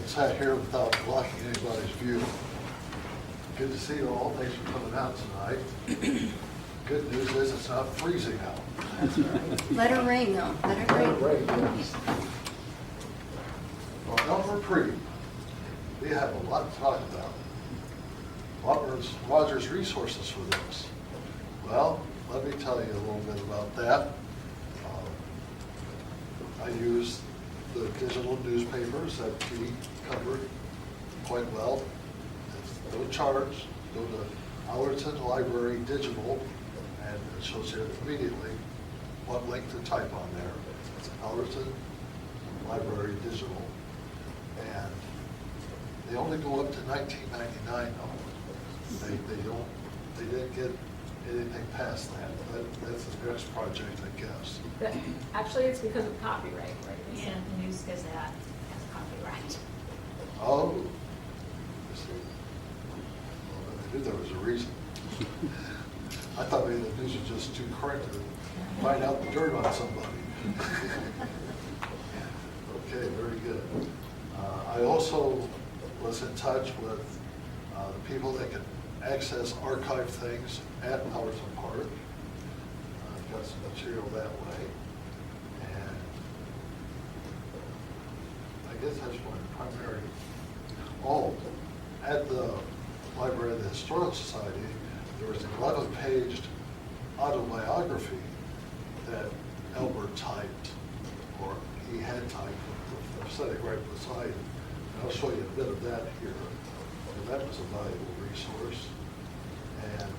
sat here without blocking anybody's view. Good to see you all. Thanks for coming out tonight. Good news is it's not freezing out. Let it rain, though. Let it rain. Yes. Well, Elmer Priebe, we have a lot to talk about. What were Roger's resources for this? Well, let me tell you a little bit about that. I used the digital newspapers that he covered quite well. It's no charge. Go to Allerton Library Digital, and it shows you immediately what link to type on there. It's Allerton Library Digital. And they only go up to $19.99 though. They didn't get anything past that. That's the next project, I guess. But actually, it's because of copyright, right? Yeah, the News Gazette has copyright. Oh, you see. Well, they knew there was a reason. I thought maybe the news was just too current to find out the dirt on somebody. Okay, very good. I also was in touch with the people that can access archive things at Allerton Park. I've got some material that way. And I guess that's my primary. Oh, at the Library of the Historical Society, there was an 11-page autobiography that Elmer typed, or he had typed. I'm sitting right beside him. And I'll show you a bit of that here. And that was a valuable resource. And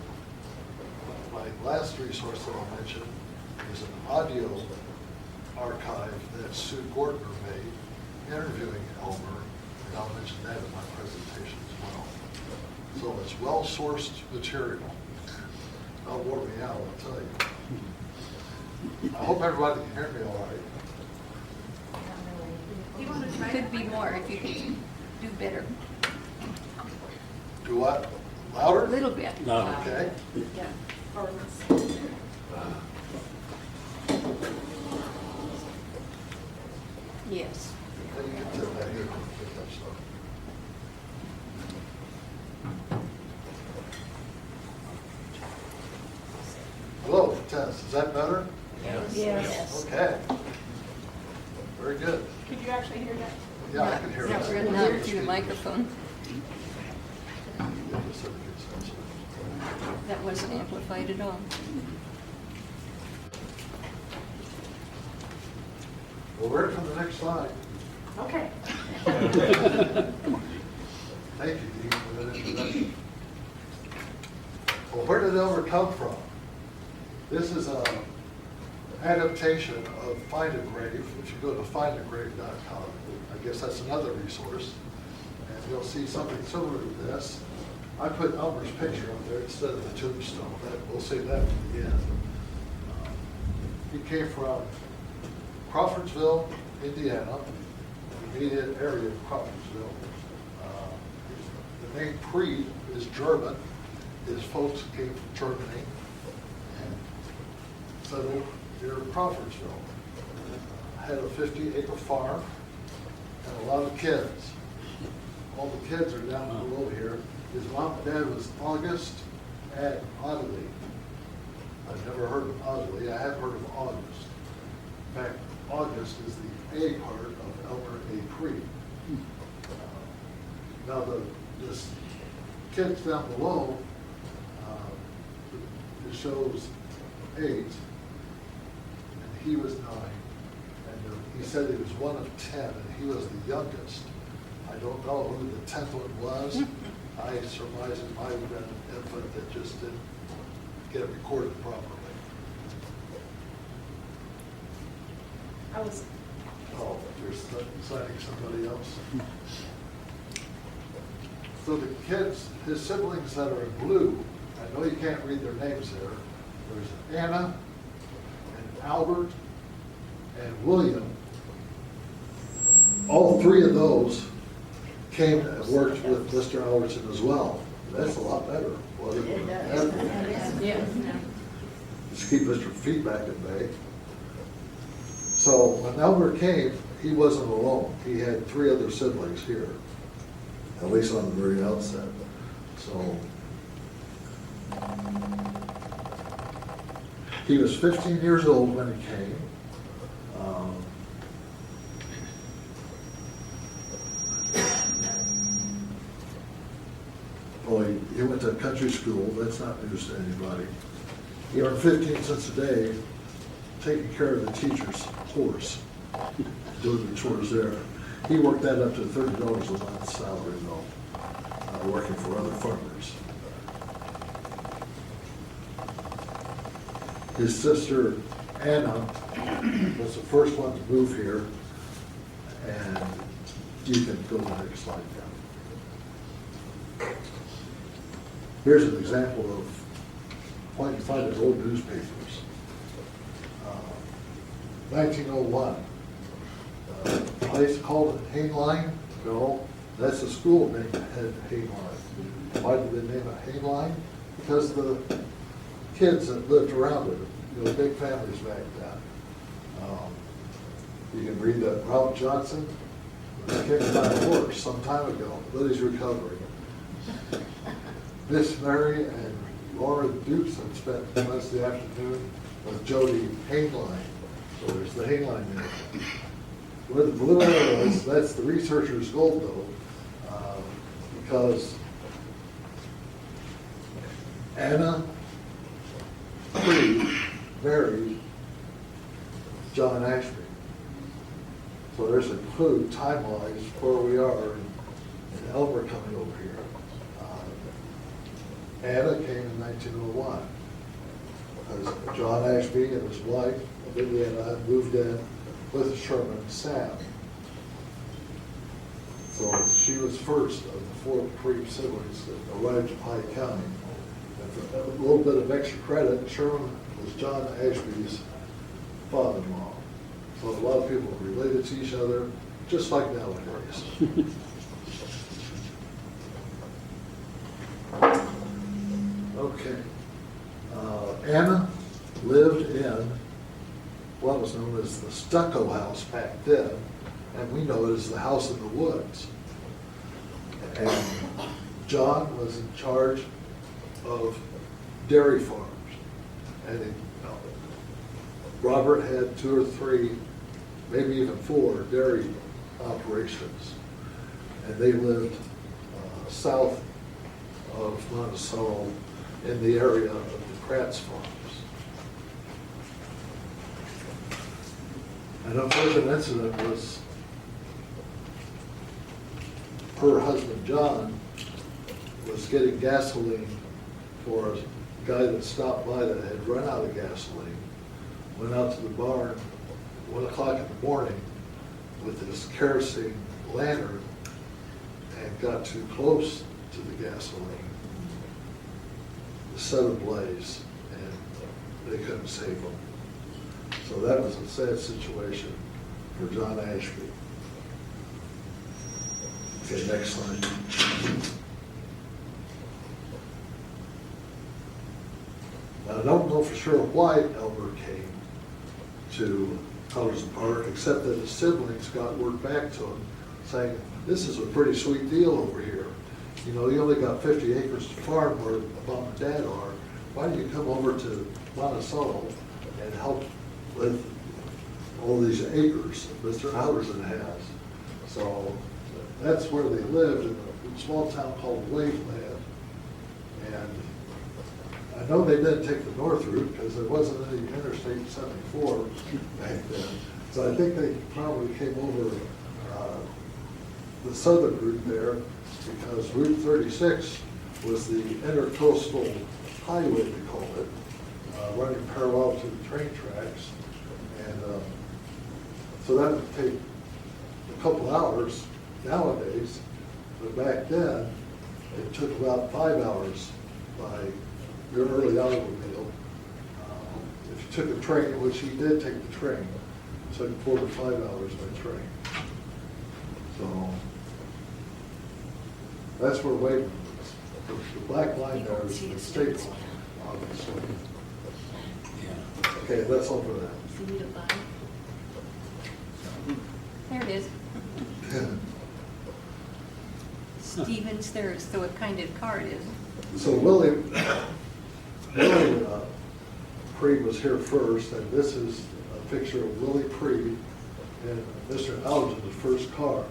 my last resource that I'll mention is an audio archive that Sue Gortner made interviewing Elmer, and I'll mention that in my presentation as well. So it's well-sourced material. That'll wore me out, I'll tell you. I hope everybody can hear me all right. You could be more if you could do better. Do what? Louder? A little bit. No. Okay. Yeah. Yes. Now you can tell that here. Get that stuff. Hello, Tess. Is that better? Yes. Okay. Very good. Could you actually hear that? Yeah, I can hear Yeah, that. we're gonna hear through the microphone. Yeah, just so we get sense of it. That wasn't amplified at all. Well, we're ready for the next slide. Okay. Thank you, Dean, for that introduction. Well, where did Elmer come from? This is an adaptation of Find a Grave. If you go to findagrave.com, I guess that's another resource, and you'll see something similar to this. I put Elmer's picture up there instead of the tombstone. We'll save that for the end. He came from Crawfordsville, Indiana, the immediate area of Crawfordsville. The name Priebe is German. His folks came from Germany and settled near Crawfordsville. Had a 50-acre farm and a lot of kids. All the kids are down below here. His mom and dad was August and Audley. I've never heard of Audley. I have heard of August. In fact, August is the A part of Elmer A. Priebe. Now, this kids down below, it shows 8, and he was 9. And he said he was one of 10, and he was the youngest. I don't know who the 10th one was. I surmise it might have been an infant that just didn't get it recorded properly. I was. Oh, you're citing somebody else. So the kids, his siblings that are in blue, I know you can't read their names there. There's Anna and Albert and William. All 3 of those came and worked with Mr. Allerton as well. That's a lot better. Just keep Mr. Feedback at bay. So when Elmer came, he wasn't alone. He had 3 other siblings here, at least on the very outset. So he was 15 years old when he came. Well, he went to country school. That's not news to anybody. He earned 15 cents a day taking care of the teacher's horse, doing the chores there. He worked that up to $30 a month salary though, working for other farmers. His sister Anna was the first one to move here, and you can go to the next slide now. Here's an example of what you find in old newspapers. 1901, a place called Hainline. No, that's a school named Hainline. Why did they name it Hainline? Because the kids that lived around it, you know, big families back then. You can read that Ralph Johnson was kicked by a horse some time ago, but he's recovering. Miss Mary and Laura Dukeson spent most of the afternoon with Jody Hainline. So there's the Hainline there. Where the blue arrow is, that's the researcher's gold though, because Anna Priebe married John Ashby. So there's a clue time-wise where we are in Elmer coming over here. Anna came in 1901. As John Ashby and his wife, Indiana, moved in with Sherman and Sam. So she was first of the 4 Priebe siblings that arrived in Piatt County. And for a little bit of extra credit, Sherman was John Ashby's father-in-law. So a lot of people related to each other, just like nowadays. Okay. Anna lived in what was known as the stucco house back then, and we know it as the house in the woods. And John was in charge of dairy farms. And Robert had 2 or 3, maybe even 4 dairy operations. And they lived south of Monticello in the area of the Kratz farms. An unfortunate incident was her husband John was getting gasoline for a guy that stopped by that had run out of gasoline, went out to the barn 1 o'clock in the morning with his kerosene lantern and got too close to the gasoline. It set ablaze and they couldn't save him. So that was a sad situation for John Ashby. Okay, next slide. Now, I don't know for sure why Elmer came to Cullerson Park, except that his siblings got word back to him saying, this is a pretty sweet deal over here. You know, you only got 50 acres to farm where Mom and Dad are. Why don't you come over to Monticello and help with all these acres Mr. Allerton has? So that's where they lived, in a small town called Waveland. And I know they didn't take the north route because there wasn't any Interstate 74 back then. So I think they probably came over the southern route there because Route 36 was the intercoastal highway, they called it, running parallel to the train tracks. And so that would take a couple hours nowadays, but back then it took about 5 hours by your early automobile. If you took a train, which he did take the train, it took 4 to 5 hours by train. So that's where Waveland is. The black line there is the state line, obviously. Okay, that's all for that. There it is. Stevens, there's, so what kind of car it is. So Willie Priebe was here first, and this is a picture of Willie Priebe in Mr. Allerton's first car.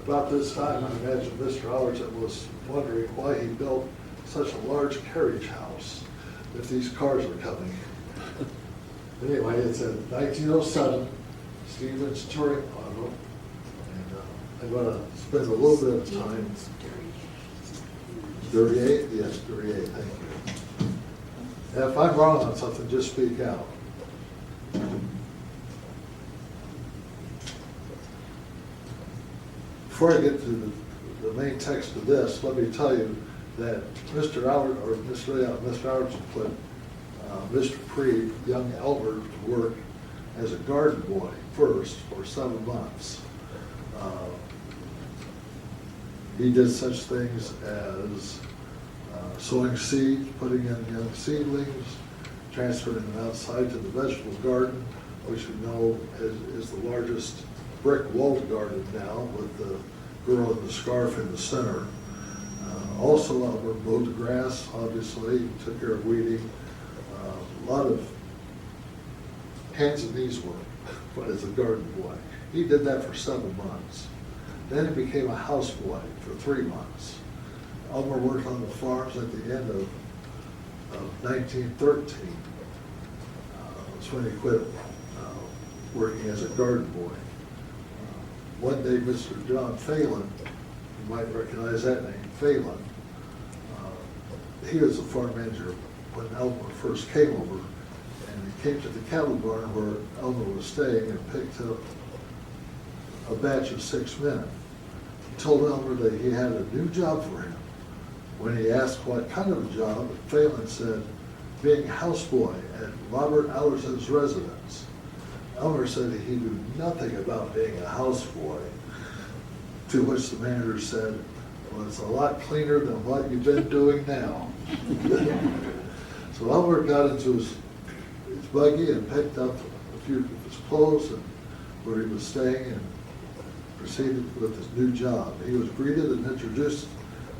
About this time, I imagine Mr. Allerton was wondering why he built such a large carriage house if these cars were coming. Anyway, it's a 1907 Stevens touring auto, and I'm going to spend a little bit of time. Duryea? Yes, Duryea, thank you. And if I'm wrong on something, just speak out. Before I get to the main text of this, let me tell you that Mr. Allerton put Mr. Priebe, young Elmer, to work as a garden boy first for 7 months. He did such things as sowing seeds, putting in young seedlings, transferring them outside to the vegetable garden, which we know is the largest brick walled garden now, with the girl in the scarf in the center. Also, Elmer mowed the grass, obviously, took care of weeding. A lot of hands and knees work, but as a garden boy. He did that for 7 months. Then he became a houseboy for 3 months. Elmer worked on the farms at the end of 1913. That's when he quit working as a garden boy. One day, Mr. John Phelan, you might recognize that name, Phelan, he was the farm manager when Elmer first came over, and he came to the cattle barn where Elmer was staying and picked up a batch of 6 men. He told Elmer that he had a new job for him. When he asked what kind of a job, Phelan said, being houseboy at Robert Allerton's residence. Elmer said he knew nothing about being a houseboy, to which the manager said, well, it's a lot cleaner than what you've been doing now. So Elmer got into his buggy and picked up a few of his clothes and where he was staying and proceeded with his new job. He was greeted and introduced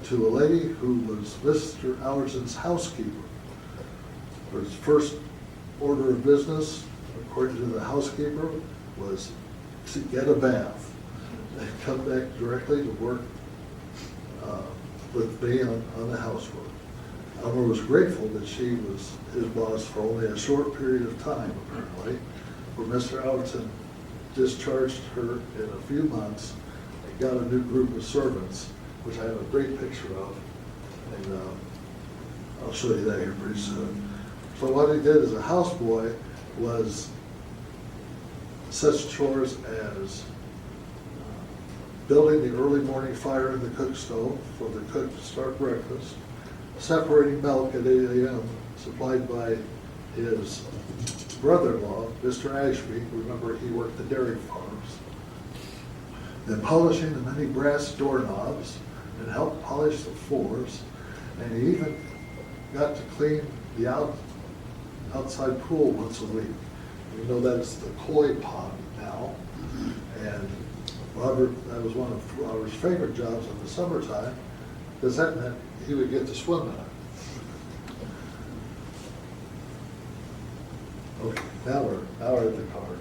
to a lady who was Mr. Allerton's housekeeper. His first order of business, according to the housekeeper, was to get a bath and come back directly to work with me on the housework. Elmer was grateful that she was his boss for only a short period of time, apparently, where Mr. Allerton discharged her in a few months and got a new group of servants, which I have a great picture of, and I'll show you that here pretty soon. So what he did as a houseboy was such chores as building the early morning fire in the cook stove for the cook to start breakfast, separating milk at 8 a.m. supplied by his brother-in-law, Mr. Ashby. Remember, he worked the dairy farms. Then polishing the many brass doorknobs and helped polish the floors. And he even got to clean the outside pool once a week. You know that's the koi pond now. And Robert, that was one of Robert's favorite jobs in the summertime, because that meant he would get to swim in it. Okay, now we're at the car.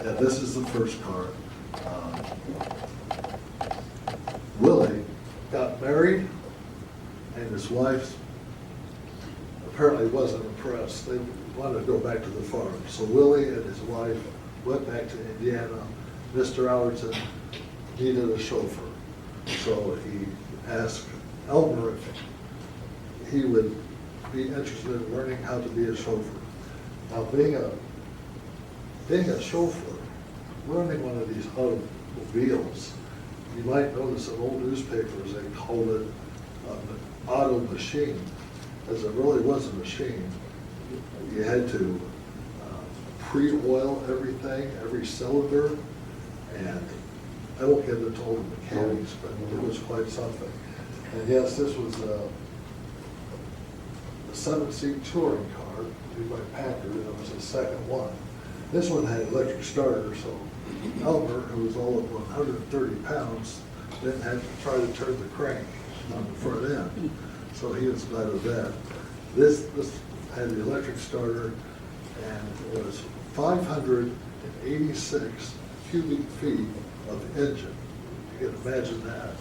Yeah, this is the first car. Willie got married, and his wife apparently wasn't impressed. They wanted to go back to the farm. So Willie and his wife went back to Indiana. Mr. Allerton needed a chauffeur. So he asked Elmer if he would be interested in learning how to be a chauffeur. Now, being a chauffeur, running one of these automobiles, you might notice in old newspapers they called it an auto machine, as it really was a machine. You had to pre-oil everything, every cylinder, and I won't get into all the mechanics, but it was quite something. And yes, this was the a 7-seat touring car, made by Packard, that was his second one. This one had electric starter, so Elmer, who was all of 130 pounds, didn't have to try to turn the crank on the front end. So he was glad of that. This had the electric starter, and it was 586 cubic feet of engine. You can imagine that.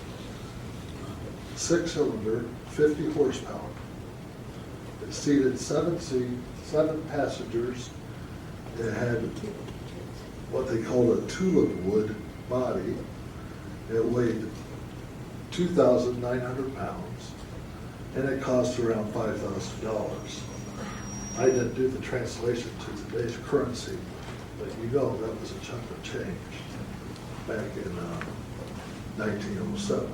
6-cylinder, 50 horsepower. It seated 7 passengers. It had what they called a tulip wood body. It weighed 2,900 pounds, and it cost around $5,000. I didn't do the translation to today's currency, but you know that was a chunk of change back in 1907.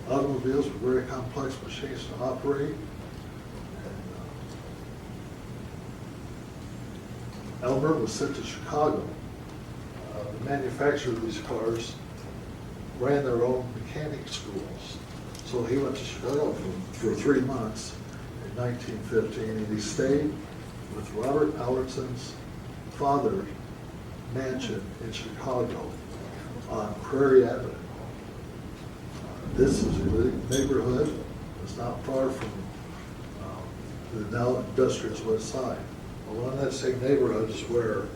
Automobiles were very complex machines to operate. Elmer was sent to Chicago. The manufacturer of these cars ran their own mechanic schools. So he went to Chicago for 3 months in 1915, and he stayed with Robert Allerton's father's mansion in Chicago on Prairie Avenue. This is a neighborhood. It's not far from the now industrious West Side. Well, in that same neighborhood is where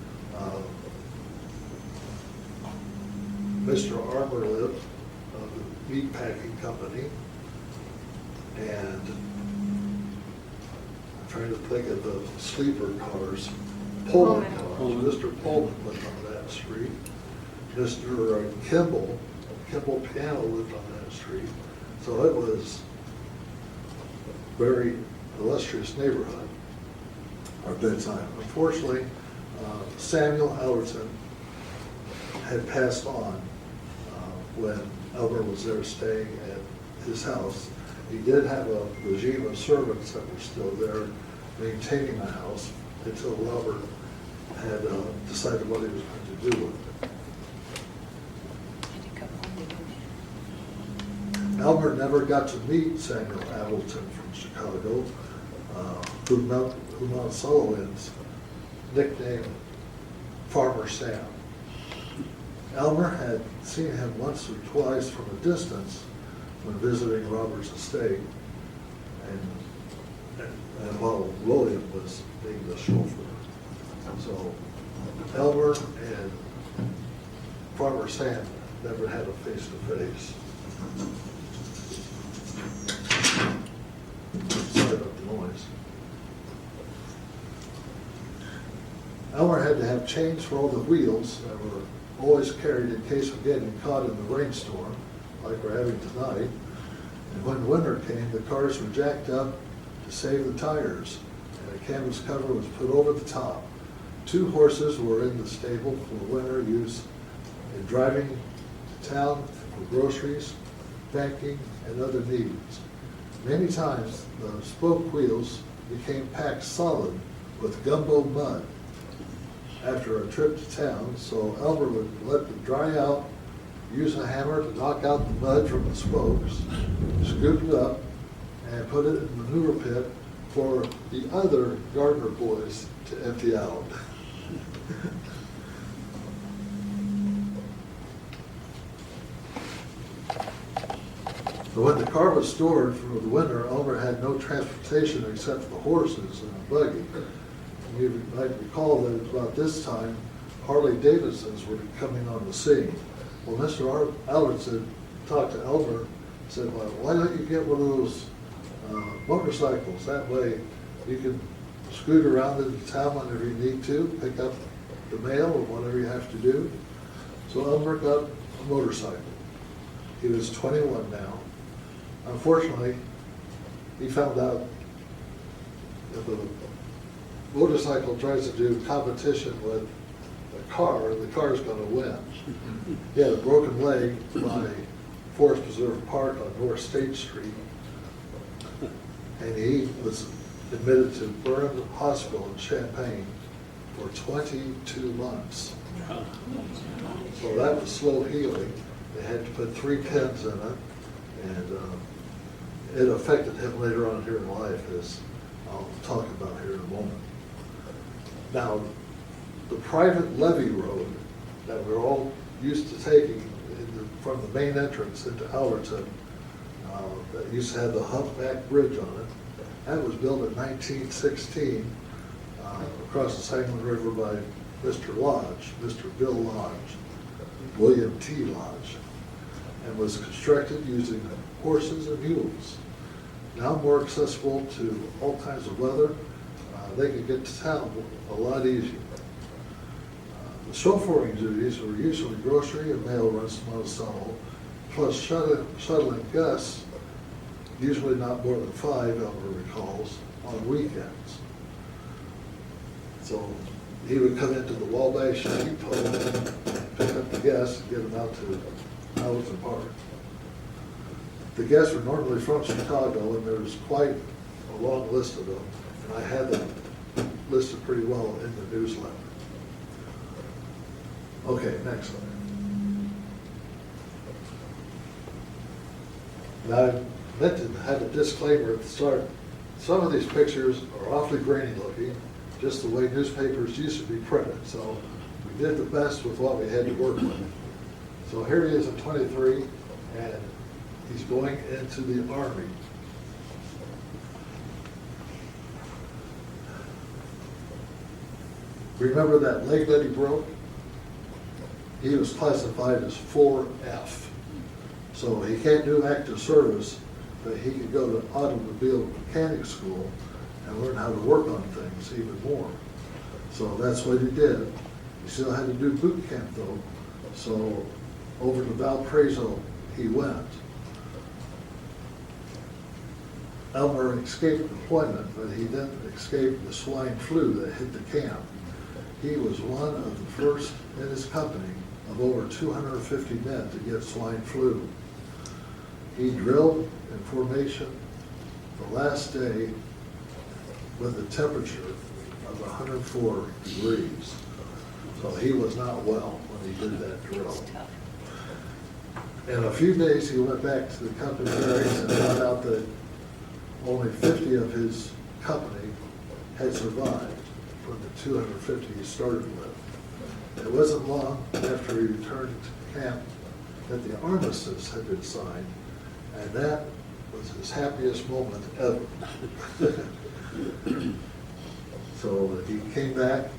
Mr. Armour lived, the meat packing company. And I'm trying to think of the sleeper cars. Pullman cars. Mr. Pullman lived on that street. Mr. Kimball Piano lived on that street. So it was a very illustrious neighborhood at that time. Unfortunately, Samuel Allerton had passed on when Elmer was there staying at his house. He did have a regime of servants that were still there maintaining the house until Robert had decided what he was going to do with it. Elmer never got to meet Samuel Allerton from Chicago, who Monticelloans nicknamed Farmer Sam. Elmer had seen him once or twice from a distance when visiting Robert's estate, and while William was being the chauffeur. So Elmer and Farmer Sam never had a face-to-face. Sorry about the noise. Elmer had to have chains for all the wheels that were always carried in case of getting caught in the rainstorm, like we're having tonight. And when winter came, the cars were jacked up to save the tires, and a canvas cover was put over the top. 2 horses were in the stable for winter use in driving to town for groceries, banking, and other needs. Many times, the spoke wheels became packed solid with gumbo mud after a trip to town, so Elmer would let them dry out, use a hammer to knock out the mud from the spokes, scoop it up, and put it in the manure pit for the other gardener boys to empty out. But when the car was stored for the winter, Elmer had no transportation except for the horses and a buggy. And you might recall that about this time, Harley Davidsons were coming on the scene. Well, Mr. Allerton talked to Elmer and said, well, why don't you get one of those motorcycles? That way you can scoot around into town whenever you need to, pick up the mail or whatever you have to do. So Elmer got a motorcycle. He was 21 now. Unfortunately, he found out if a motorcycle tries to do competition with a car, the car's going to win. He had a broken leg by Forest Preserve Park on North State Street, and he was admitted to Burn Hospital in Champaign for 22 months. So that was slow healing. They had to put 3 pins in it, and it affected him later on here in life, as I'll talk about here in a moment. Now, the private levee road that we're all used to taking from the main entrance into Allerton, that used to have the humpback bridge on it, that was built in 1916 across the Sangamon River by Mr. Lodge, Mr. Bill Lodge, William T. Lodge, and was constructed using horses and mules. Now more accessible to all kinds of weather, they could get to town a lot easier. The chauffeuring duties were usually grocery and mail runs to Monticello, plus shuttling guests, usually not more than 5, Elmer recalls, on weekends. So he would come into the Wabash depot, pick up the guests and get them out to Allerton Park. The guests were normally from Chicago, and there was quite a long list of them, and I had them listed pretty well in the newsletter. Okay, next one. Now, I meant to have a disclaimer at the start. Some of these pictures are awfully grainy looking, just the way newspapers used to be printed. So we did the best with what we had to work with. So here he is at 23, and he's going into the Army. Remember that leg that he broke? He was classified as 4F. So he can't do active service, but he could go to automobile mechanic school and learn how to work on things even more. So that's what he did. He still had to do boot camp though. So over to Valparaiso he went. Elmer escaped deployment, but he then escaped the swine flu that hit the camp. He was one of the first in his company of over 250 men to get swine flu. He drilled in formation the last day with a temperature of 104 degrees. So he was not well when he did that drill. In a few days, he went back to the company barracks and found out that only 50 of his company had survived from the 250 he started with. It wasn't long after he returned to camp that the armistice had been signed, and that was his happiest moment ever. So he came back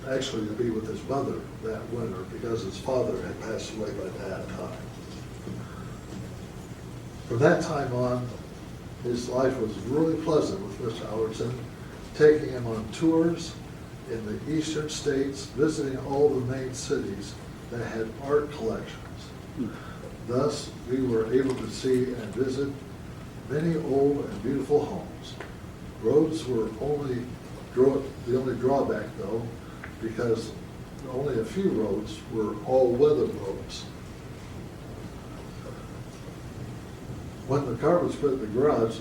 actually to be with his mother that winter because his father had passed away by that time. From that time on, his life was really pleasant with Mr. Allerton, taking him on tours in the eastern states, visiting all the main cities that had art collections. Thus, we were able to see and visit many old and beautiful homes. Roads were the only drawback though, because only a few roads were all-weather roads. When the car was put in the garage,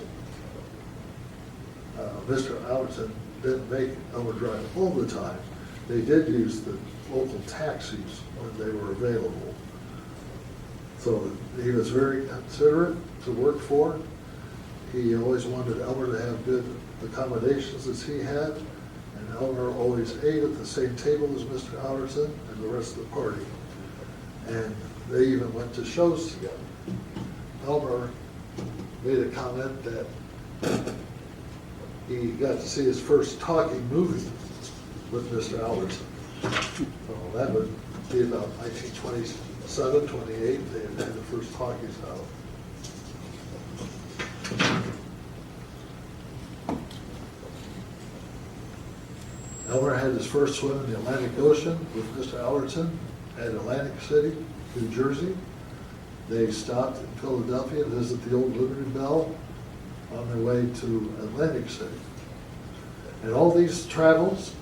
Mr. Allerton didn't make Elmer drive all the time. They did use the local taxis when they were available. So he was very considerate to work for. He always wanted Elmer to have good accommodations as he had, and Elmer always ate at the same table as Mr. Allerton and the rest of the party. And they even went to shows together. Elmer made a comment that he got to see his first talking movie with Mr. Allerton. So that would be about 1927, 28, they had the first talkies out. Elmer had his first swim in the Atlantic Ocean with Mr. Allerton at Atlantic City, New Jersey. They stopped in Philadelphia to visit the old Liberty Bell on their way to Atlantic City. And all these travels,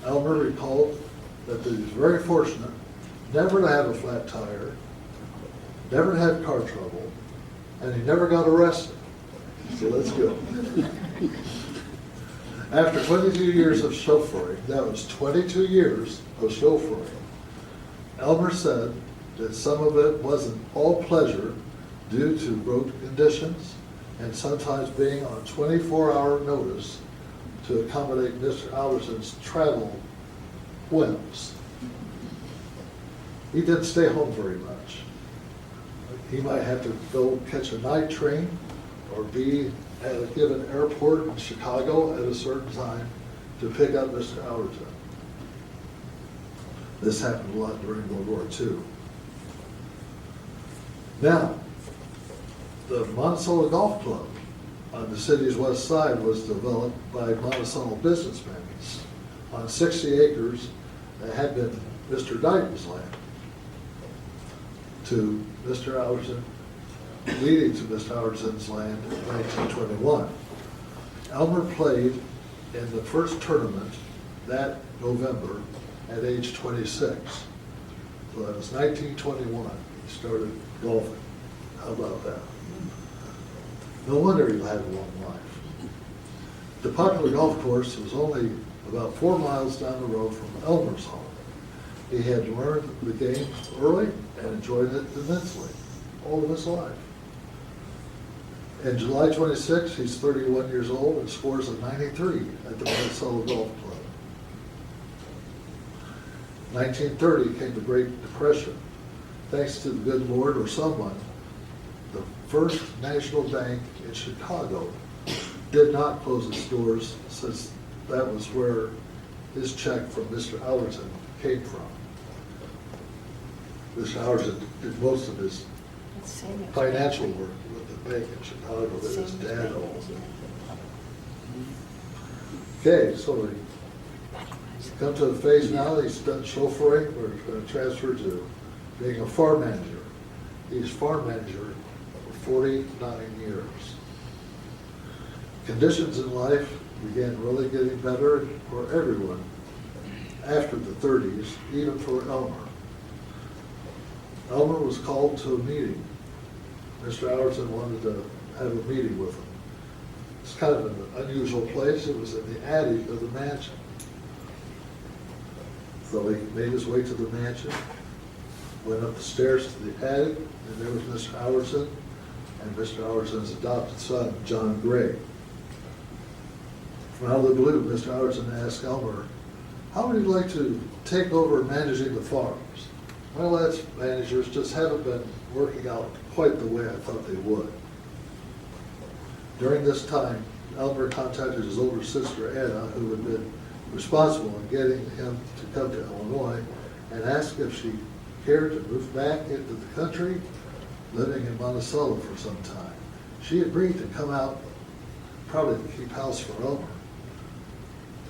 Elmer recalled that he was very fortunate never to have a flat tire, never to have car trouble, and he never got arrested. So that's good. After 22 years of chauffeuring, that was 22 years of chauffeuring, Elmer said that some of it wasn't all pleasure due to road conditions and sometimes being on 24-hour notice to accommodate Mr. Allerton's travel whims. He didn't stay home very much. He might have to go catch a night train or be at a given airport in Chicago at a certain time to pick up Mr. Allerton. This happened a lot during World War II. Now, the Monticello Golf Club on the city's west side was developed by Monticello businessmen on 60 acres that had been Mr. Dighton's land to Mr. Allerton, leading to Mr. Allerton's land in 1921. Elmer played in the first tournament that November at age 26. So that was 1921. He started golfing. How about that? No wonder he had a long life. The popular golf course was only about 4 miles down the road from Elmer's home. He had learned the game early and enjoyed it immensely all of his life. In July 26, he's 31 years old and scores a 93 at the Monticello Golf Club. 1930 came the Great Depression. Thanks to the good Lord or someone, the First National Bank in Chicago did not close its doors, since that was where his check from Mr. Allerton came from. Mr. Allerton did most of his financial work with the bank in Chicago that his dad owned. Okay, so he come to the phase now, he's done chauffeuring, we're going to transfer to being a farm manager. He's farm manager for 49 years. Conditions in life began really getting better for everyone after the 30s, even for Elmer. Elmer was called to a meeting. Mr. Allerton wanted to have a meeting with him. It's kind of an unusual place. It was in the attic of the mansion. So he made his way to the mansion, went up the stairs to the attic, and there was Mr. Allerton and Mr. Allerton's adopted son, John Gray. From out of the blue, Mr. Allerton asked Elmer, how would you like to take over managing the farms? Well, that's managers just haven't been working out quite the way I thought they would. During this time, Elmer contacted his older sister, Anna, who had been responsible in getting him to come to Illinois, and asked if she cared to move back into the country, living in Monticello for some time. She agreed to come out, probably to keep house for Elmer.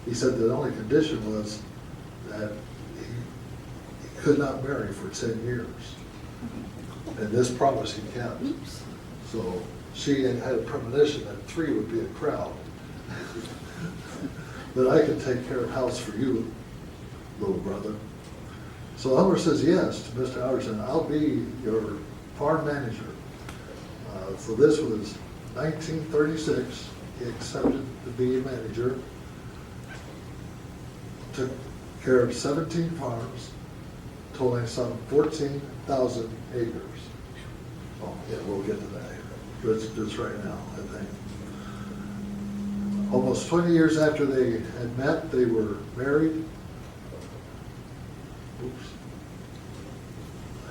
He said the only condition was that he could not marry for 10 years. And this promise he kept. So she had a premonition that 3 would be a crowd. That I can take care of house for you, little brother. So Elmer says yes to Mr. Allerton. I'll be your farm manager. So this was 1936. He accepted to be a manager. Took care of 17 farms, totaling some 14,000 acres. Oh, yeah, we'll get to that here. Just right now, I think. Almost 20 years after they had met, they were married. Oops.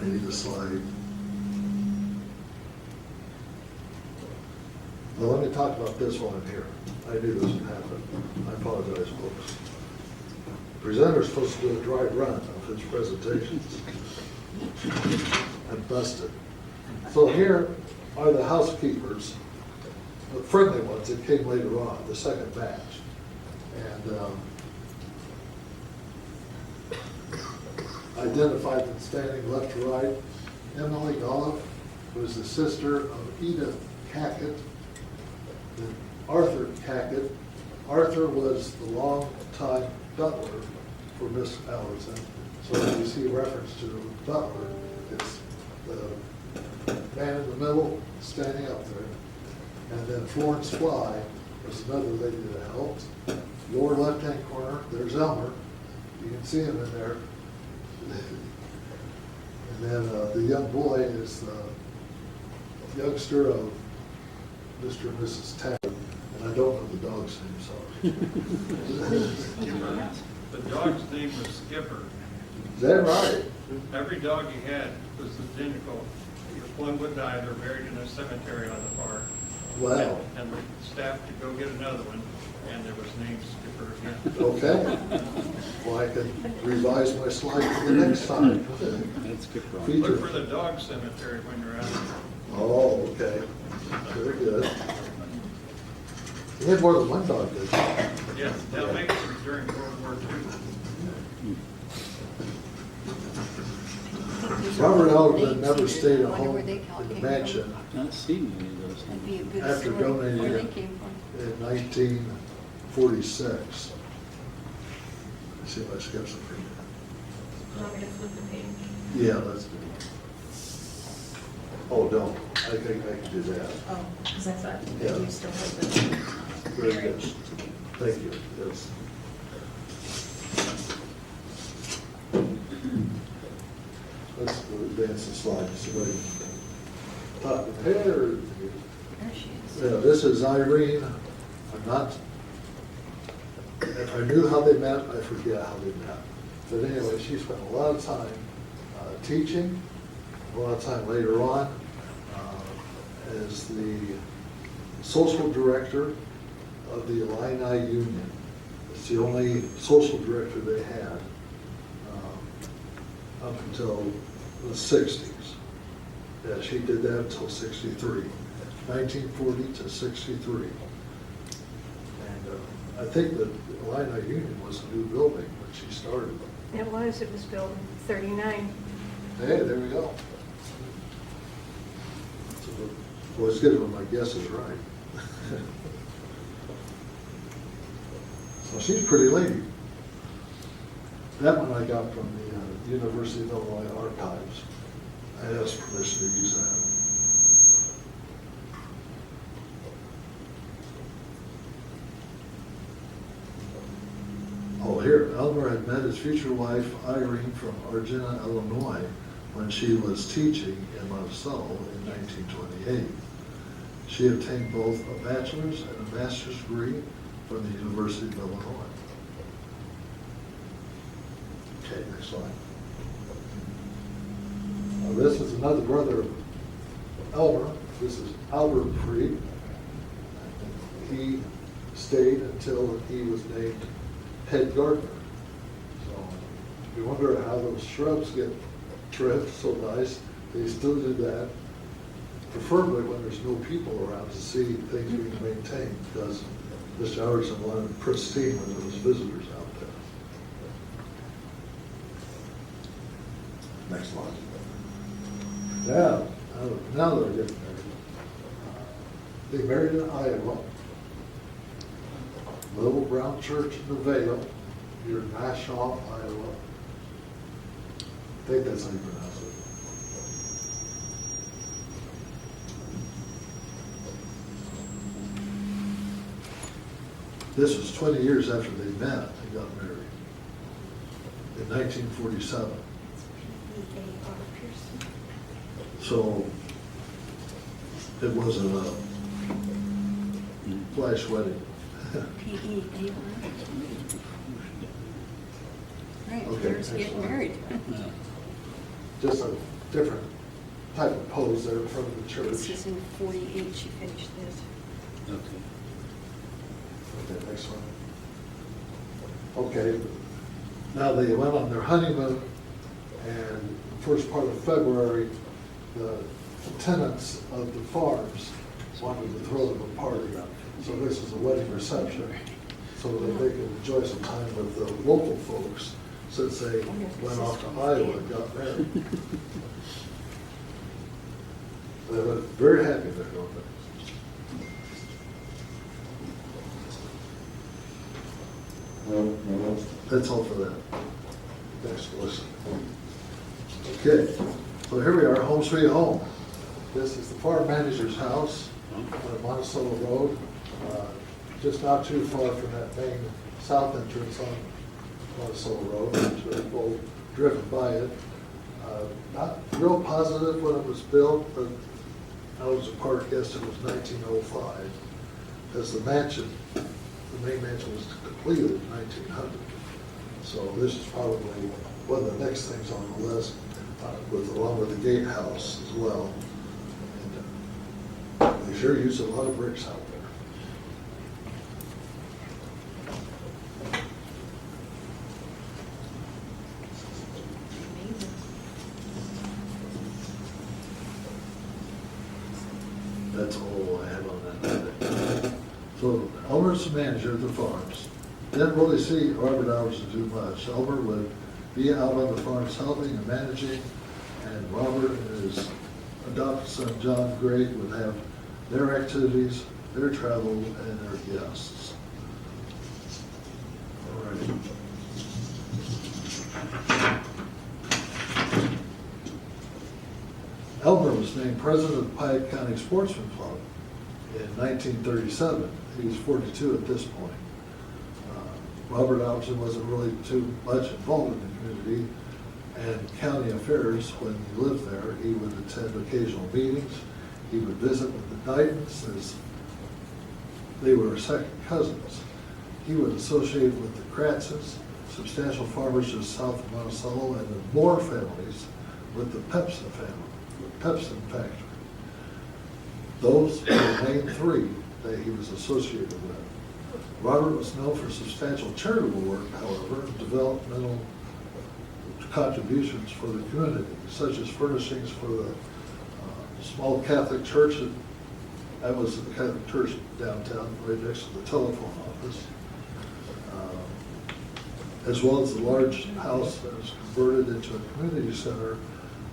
I need a slide. Well, let me talk about this while I'm here. I knew this would happen. I apologize, folks. The presenter's supposed to do a dry run of his presentations. I'm busted. So here are the housekeepers, the friendly ones that came later on, the second batch. And identified them standing left to right. Emily Golliff was the sister of Edith Cackett, and Arthur Cackett. Arthur was the long-time butler for Miss Allerton. So when you see reference to butler, it's the man in the middle standing up there. And then Florence Fly was another lady that helped. Lower left-hand corner, there's Elmer. You can see him in there. And then the young boy is youngster of Mr. and Mrs. Tabb, and I don't know the dog's name, Skipper. The dog's name was Skipper. Is that right? Every dog he had was identical. If one would die, they're buried in a cemetery on the park. Wow. And the staff to go get another one, and there was named Skipper again. Okay. Well, I can revise my slide for the next time. That's good. Feature. Look for the dog cemetery when you're out there. Oh, okay. Very good. You had more than one dog, did you? Yes, Dalmatians during World War II. Robert Allerton They never see stayed it. at I wonder home where in they all the came from. mansion Not seen any of those. That'd be a good after story, donating where they it came from. in 1946. Let's see if I skip some for you. Want me to flip the page? Yeah, let's do it. Oh, no, I think I can do that. Oh, because I thought Yeah. you still had the Very good. marriage. Thank you. Yes. Let's go advance the slide. Somebody top of the head or? There she is. Yeah, this is Irene. I'm not, if I knew how they met, I forget how they met. But anyway, she spent a lot of time teaching, a lot of time later on as the social director of the Illini Union. It's the only social director they had up until the 60s. Yeah, she did that until 63, 1940 to 63. And I think that the Illini Union was a new building when she started. It was built in 39. Hey, there we go. So, well, it's good when my guess is right. So she's a pretty lady. That one I got from the University of Illinois Archives. I asked permission to use that. Oh, here, Elmer had met his future wife, Irene, from Argenta, Illinois, when she was teaching in Monticello in 1928. She obtained both a bachelor's and a master's degree from the University of Illinois. Okay, next slide. This is another brother of Elmer. This is Albert Priebe. He stayed until he was named head gardener. So you wonder how those shrubs get trimmed so nice. They still do that, preferably when there's no people around to see things being maintained, because Mr. Allerton wanted pristine when there was visitors out there. Next slide. Now they're getting married. They married in Iowa. Little Brown Church in the Vale, near Nassau, Iowa. I think that's how you pronounce it. This was 20 years after they met and got married, in 1947. So it wasn't a flash wedding. P.E. Right, Okay, they're just getting excellent. married. Just a different type of pose there in front of the This church. is in 48, she finished this. Okay. Okay, next one. Okay, now they went on their honeymoon, and the first part of February, the tenants of the farms wanted to throw them a party. So this is a wedding reception, so that they could enjoy some time with the local folks, since they went off to Iowa and got married. They were very happy they're going there. That's all for that. Thanks for listening. Okay, so here we are, home sweet home. This is the farm manager's house on Monticello Road, just not too far from that main south entrance on Monticello Road, which we've both driven by it. Not real positive when it was built, but Howard's Park estimate was 1905, as the mansion, the main mansion was completed in 1900. So this is probably one of the next things on the list, along with the gatehouse as well. And they sure use a lot of bricks out there. That's all I have on that. So Elmer's the manager of the farms. Didn't really see Robert Allerton do much. Elmer would be out on the farms helping and managing, and Robert and his adopted son John Gray would have their activities, their travel, and their guests. All right. Elmer was named president of the Piatt County Sportsman Club in 1937. He was 42 at this point. Robert Allerton wasn't really too much involved in the community and county affairs. When he lived there, he would attend occasional meetings. He would visit with the Dightons, as they were second cousins. He would associate with the Kratzes, substantial farmers just south of Monticello, and the Moore families with the Pepsin family, the Pepsin factory. Those were the main three that he was associated with. Robert was known for substantial charitable work, however, and developmental contributions for the community, such as furnishings for the small Catholic church. That was the Catholic church downtown, right next to the telephone office, as well as the large house that was converted into a community center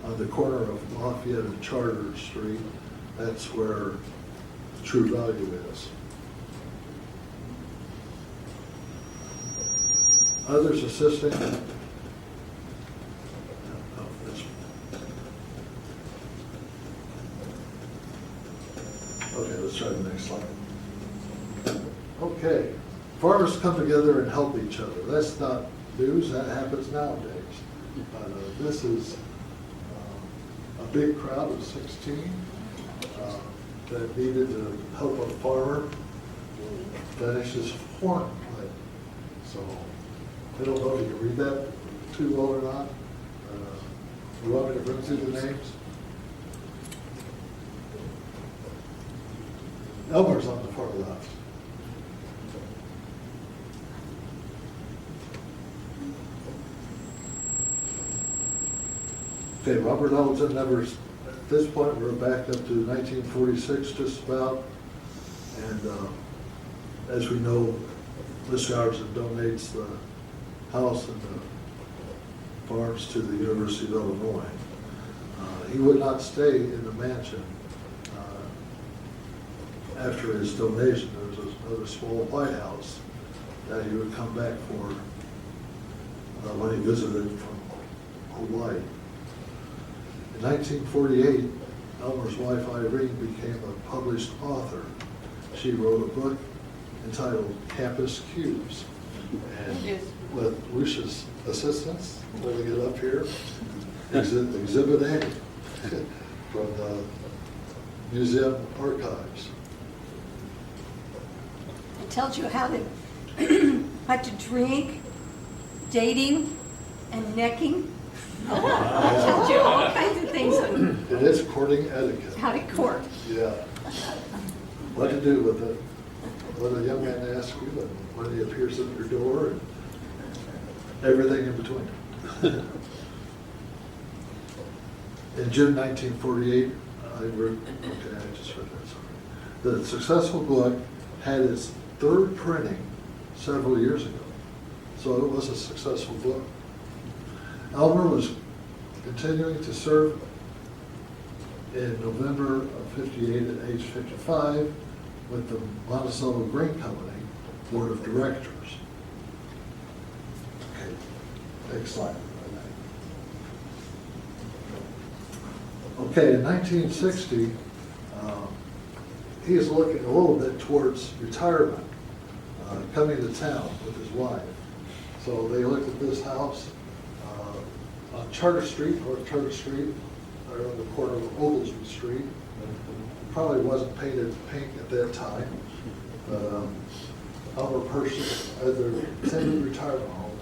on the corner of Lafayette and Charter Street. That's where True Value is. Others assisting. Okay, let's try the next slide. Okay, farmers come together and help each other. That's not news, that happens nowadays. This is a big crowd of 16 that needed to help a farmer finish his corn play. So, I don't know if you can read that too well or not. You want me to run through the names? Elmer's on the far left. Okay, Robert Allerton never, at this point, we're back up to 1946 just about. And as we know, Wisegarver donates the house and the farms to the University of Illinois. He would not stay in the mansion after his donation. There was another small White House that he would come back for when he visited from Hawaii. In 1948, Elmer's wife Irene became a published author. She wrote a book entitled Campus Cubes. And with Lucia's assistance, when we get up here, Exhibit A from the museum archives. It tells you how to, how to drink, dating, and necking. It tells you all kinds of things on It is courting etiquette. how to court. Yeah. What to do with it, what a young man asks you, and when he appears at your door, and everything in between. In June 1948, I just read that, sorry. The successful book had its third printing several years ago, so it was a successful book. Elmer was continuing to serve in November of '58 at age 55 with the Monticello Grain Company Board of Directors. Okay, next slide. Okay, in 1960, he is looking a little bit towards retirement, coming to town with his wife. So they looked at this house on Charter Street, North Charter Street, there on the corner of Oglesby Street. Probably wasn't painted pink at that time. Elmer purchased at their intended retirement home.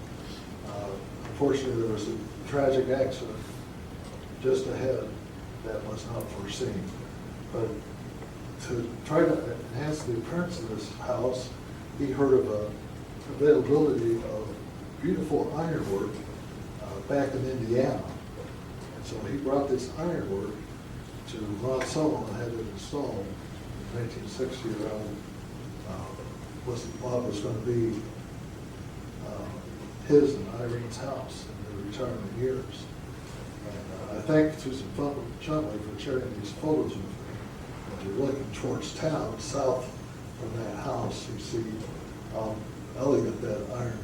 Unfortunately, there was a tragic accident just ahead that was not foreseen. But to try to enhance the appearance of this house, he heard of availability of beautiful ironwork back in Indiana. And so he brought this ironwork to Monticello and had it installed in 1960 around what was going to be his and Irene's house in their retirement years. And I thank Susan Chumley for sharing these photos with me. When you're looking towards town, south from that house, you see how elegant that iron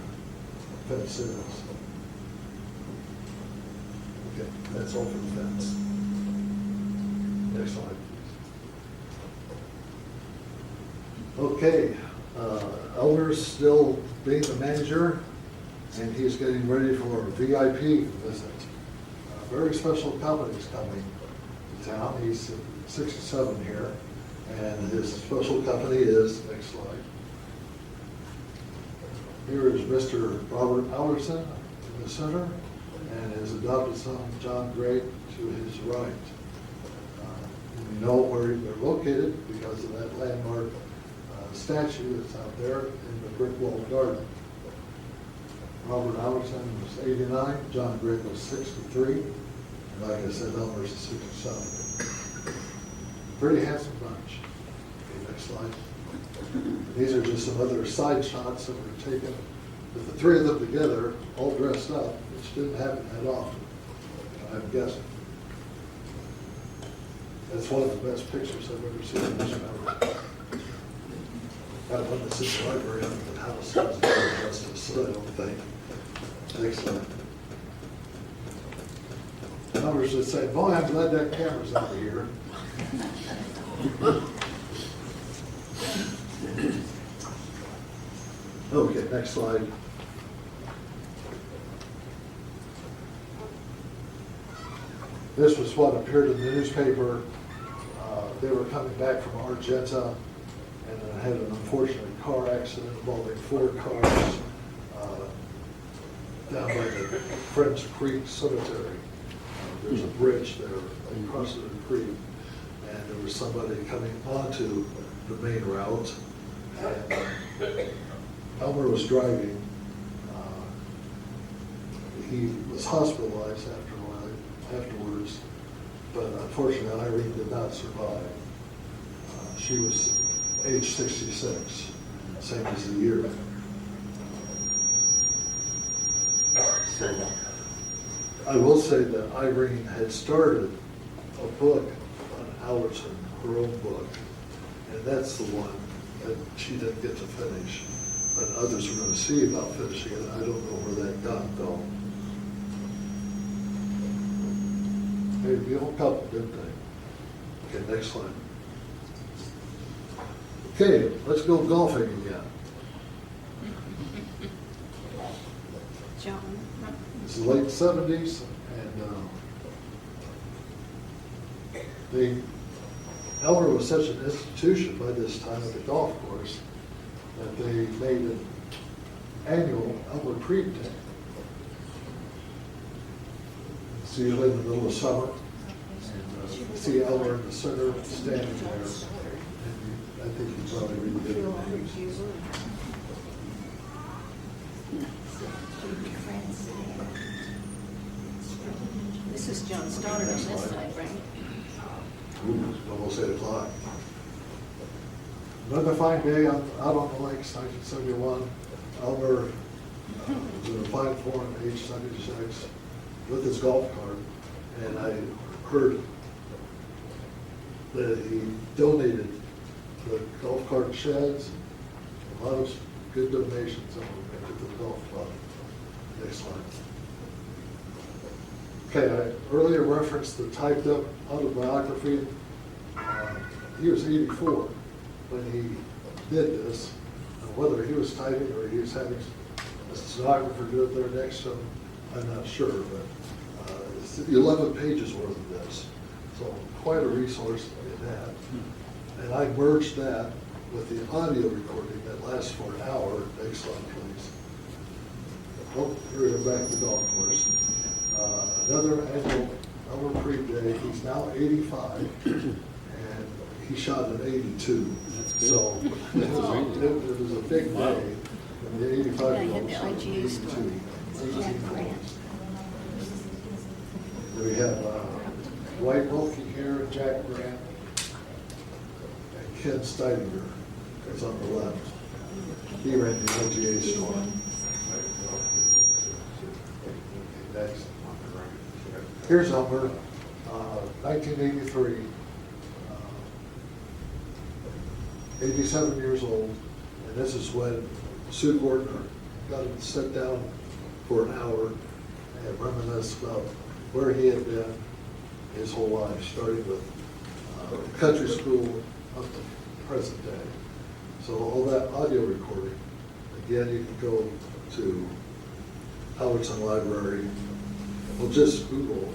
fence is. Okay, that's all for the fence. Next slide, please. Okay, Elmer's still being the manager, and he's getting ready for a VIP visit. A very special company's coming to town. He's 67 here, and his special company is, next slide. Here is Mr. Robert Allerton in the center, and his adopted son, John Gray, to his right. We know where they're located because of that landmark statue that's out there in the brick walled garden. Robert Allerton was 89, John Gray was 63, and like I said, Elmer's 67. Pretty handsome bunch. Okay, next slide. These are just some other side shots that were taken with the three of them together, all dressed up, which didn't happen that often, I'm guessing. That's one of the best pictures I've ever seen in this memory. Got one that's in the library under the house, has justice, I don't think. Excellent. And I was just saying, boy, I'm glad that camera's over here. Okay, next slide. This was what appeared in the newspaper. They were coming back from Argenta and then had an unfortunate car accident involving 4 cars down by the Friends Creek Cemetery. There's a bridge there across the creek, and there was somebody coming onto the main route. And Elmer was driving. He was hospitalized afterwards, but unfortunately Irene did not survive. She was age 66, same as the year. So I will say that Irene had started a book on Allerton, her own book, and that's the one that she didn't get to finish. But others were going to see about finishing it. I don't know where that got though. Hey, beautiful couple, didn't they? Okay, next slide. Okay, let's go golfing again. John. It's the late 70s, and Elmer was such an institution by this time at the golf course that they made an annual Elmer Priebe Day. It's usually in the middle of summer, and see Elmer in the center standing there. And I think you probably read the names. This is John's daughter on this side, right? Ooh, it's almost 8 o'clock. Another fine day out on the lakes, 1971. Elmer was in a fine form, age 76, with his golf cart, and I heard that he donated the golf cart sheds, a lot of good donations that were made to the golf club. Next slide. Okay, I earlier referenced the typed up autobiography. He was 84 when he did this. Whether he was typing or he was having a stenographer do it there next to him, I'm not sure, but it's It's 11 pages worth of this, so quite a resource in that. And I merged that with the audio recording that lasts for an hour. Next slide, please. Oh, here we're back to the golf course. Another annual Elmer Priebe Day. He's now 85, and he shot an 82. That's good. So it was a big day. And the 85-year-old shot an 82. 18 points. We have Dwight Wilkie here, Jack Grant, and Ken Steidinger is on the left. He ran the LGA store. Next. Here's Elmer, 1983, 87 years old, and this is when Sue Gordner got him to sit down for an hour and reminisce about where he had been his whole life, starting with country school up to present day. So all that audio recording, again, you can go to Allerton Library. Well, just Google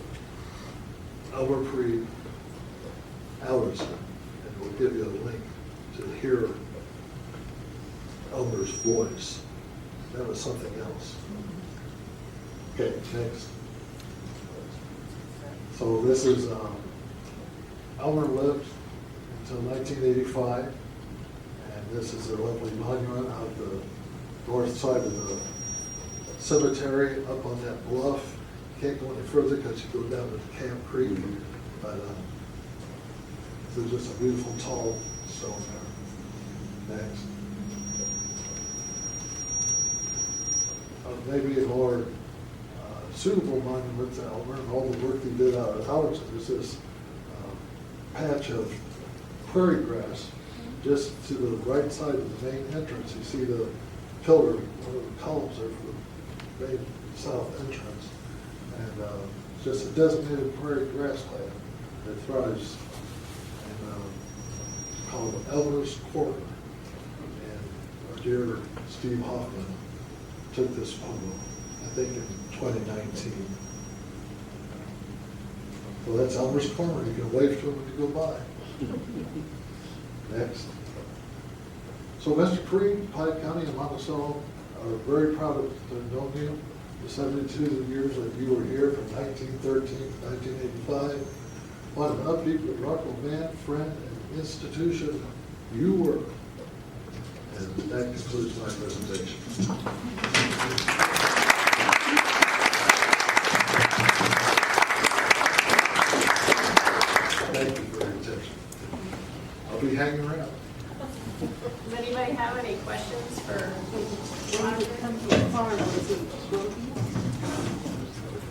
Elmer Priebe Allerton, and it will give you a link to hear Elmer's voice. That was something else. Okay, next. So this is, Elmer lived until 1985, and this is a lovely monument out the north side of the cemetery up on that bluff. Can't go any further because you go down to Camp Creek, but there's just a beautiful tall stone there. Next. Maybe a more suitable monument to Elmer and all the work he did out at Allerton is this patch of prairie grass just to the right side of the main entrance. You see the pillar, one of the columns there for the main south entrance. And it's just a designated prairie grassland that thrives in called Elmer's Corner. And our dear Steve Hoffman took this photo, I think in 2019. So that's Elmer's Corner. You can wave to him when you go by. Next. So Mr. Priebe, Piatt County and Monticello are very proud of to have known you. The 72 years that you were here from 1913 to 1985. What an upbeat, remarkable man, friend, and institution you were. And that concludes my presentation. Thank you for your attention. I'll be hanging around. Does anybody have any questions for When you come to the farm, was it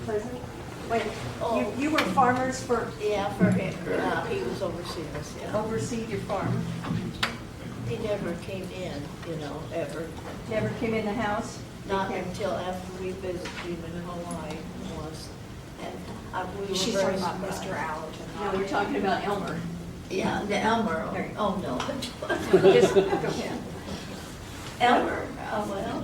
Pleasant? Wait, you were farmers for, Yeah, for him, he was overseeing us, yeah. overseed your farm? He never came in, ever. Never came in the house? Not Okay. until after we visited him in Hawaii was, and we were She's very talking about surprised. Mr. Allerton. No, we're talking about Elmer. Yeah, the Elmer, There you go. oh no. Just, go ahead. Elmer, well,